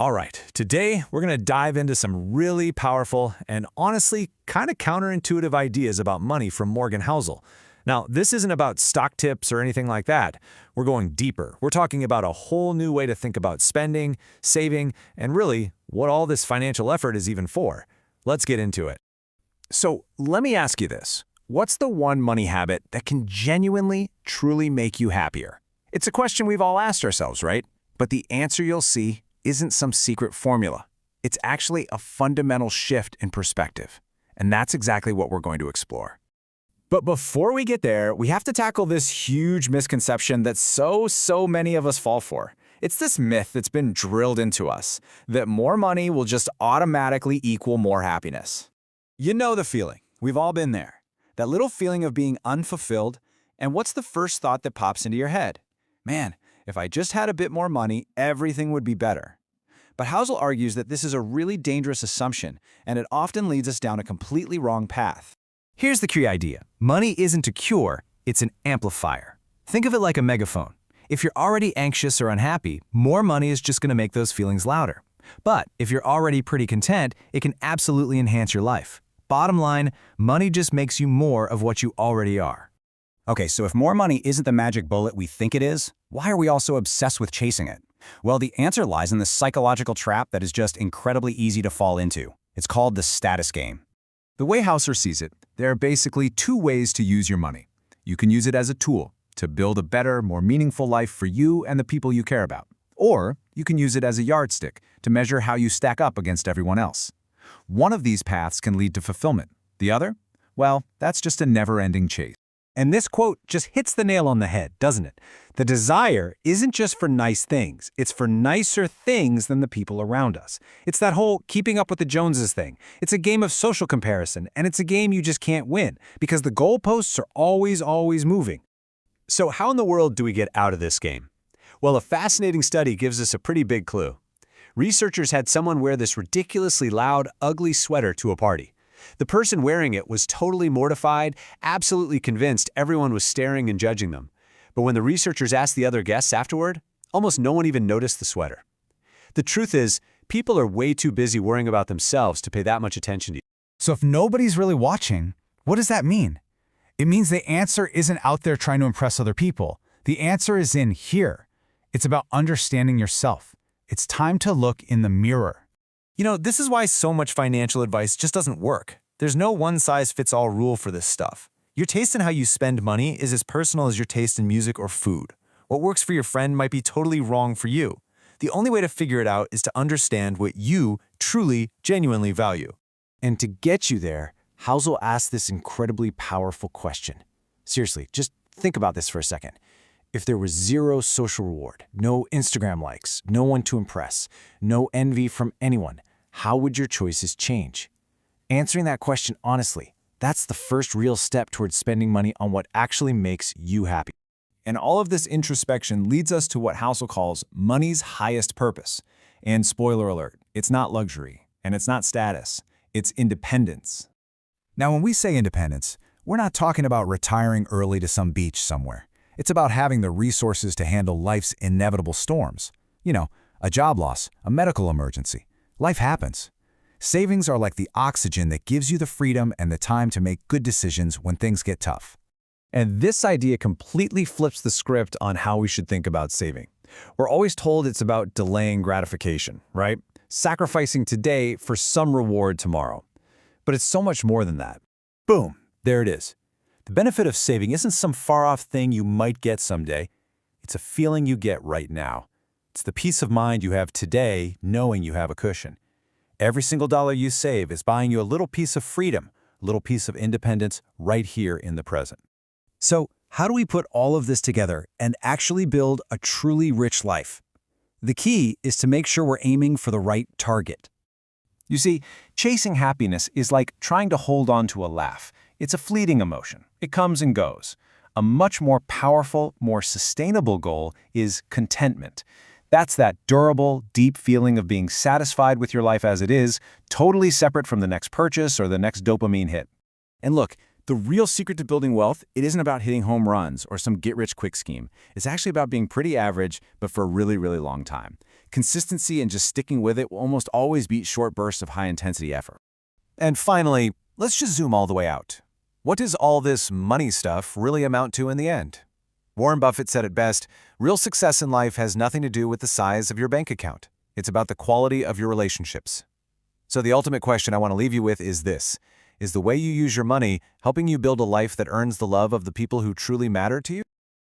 All right, today we're going to dive into some really powerful and honestly kind of counterintuitive ideas about money from Morgan Housel. Now, this isn't about stock tips or anything like that. We're going deeper. We're talking about a whole new way to think about spending, saving, and really what all this financial effort is even for. Let's get into it. So let me ask you this. What's the one money habit that can genuinely, truly make you happier? It's a question we've all asked ourselves, right? But the answer you'll see isn't some secret formula. It's actually a fundamental shift in perspective. And that's exactly what we're going to explore. But before we get there, we have to tackle this huge misconception that so many of us fall for. It's this myth that's been drilled into us, that more money will just automatically equal more happiness. You know the feeling. We've all been there. That little feeling of being unfulfilled, and what's the first thought that pops into your head? Man, if I just had a bit more money, everything would be better. But Housel argues that this is a really dangerous assumption, and it often leads us down a completely wrong path. Here's the key idea. Money isn't a cure, it's an amplifier. Think of it like a megaphone. If you're already anxious or unhappy, more money is just going to make those feelings louder. But if you're already pretty content, it can absolutely enhance your life. Bottom line, money just makes you more of what you already are. Okay, so if more money isn't the magic bullet we think it is, why are we all so obsessed with chasing it? Well, the answer lies in the psychological trap that is just incredibly easy to fall into. It's called the status game. The way Housel sees it, there are basically two ways to use your money. You can use it as a tool to build a better, more meaningful life for you and the people you care about. Or you can use it as a yardstick to measure how you stack up against everyone else. One of these paths can lead to fulfillment. The other? Well, that's just a never-ending chase. And this quote just hits the nail on the head, doesn't it? The desire isn't just for nice things. It's for nicer things than the people around us. It's that whole keeping up with the Joneses thing. It's a game of social comparison, and it's a game you just can't win because the goalposts are always moving. So how in the world do we get out of this game? Well, a fascinating study gives us a pretty big clue. Researchers had someone wear this ridiculously loud, ugly sweater to a party. The person wearing it was totally mortified, absolutely convinced everyone was staring and judging them. But when the researchers asked the other guests afterward, almost no one even noticed the sweater. The truth is, people are way too busy worrying about themselves to pay that much attention to you. So if nobody's really watching, what does that mean? It means the answer isn't out there trying to impress other people. The answer is in here. It's about understanding yourself. It's time to look in the mirror. You know, this is why so much financial advice just doesn't work. There's no one-size-fits-all rule for this stuff. Your taste in how you spend money is as personal as your taste in music or food. What works for your friend might be totally wrong for you. The only way to figure it out is to understand what you truly, genuinely value. And to get you there, Housel asks this incredibly powerful question. Seriously, just think about this for a second. If there was zero social reward, no Instagram likes, no one to impress, no envy from anyone, how would your choices change? Answering that question honestly, that's the first real step towards spending money on what actually makes you happy. And all of this introspection leads us to what Housel calls money's highest purpose. And spoiler alert, it's not luxury, and it's not status, it's independence. Now, when we say independence, we're not talking about retiring early to some beach somewhere. It's about having the resources to handle life's inevitable storms. You know, a job loss, a medical emergency. Life happens. Savings are like the oxygen that gives you the freedom and the time to make good decisions when things get tough. And this idea completely flips the script on how we should think about saving. We're always told it's about delaying gratification, right? Sacrificing today for some reward tomorrow. But it's so much more than that. Boom, there it is. The benefit of saving isn't some far-off thing you might get someday. It's a feeling you get right now. It's the peace of mind you have today knowing you have a cushion. Every single dollar you save is buying you a little piece of freedom, a little piece of independence right here in the present. So, how do we put all of this together and actually build a truly rich life? The key is to make sure we're aiming for the right target. You see, chasing happiness is like trying to hold on to a laugh. It's a fleeting emotion. It comes and goes. A much more powerful, more sustainable goal is contentment. That's that durable, deep feeling of being satisfied with your life as it is, totally separate from the next purchase or the next dopamine hit. And look, the real secret to building wealth, it isn't about hitting home runs or some get-rich-quick scheme. It's actually about being pretty average, but for a really long time. Consistency and just sticking with it will almost always beat short bursts of high-intensity effort. And finally, let's just zoom all the way out. What does all this money stuff really amount to in the end? Warren Buffett said it best, real success in life has nothing to do with the size of your bank account. It's about the quality of your relationships. So the ultimate question I want to leave you with is this. Is the way you use your money helping you build a life that earns the love of the people who truly matter to you?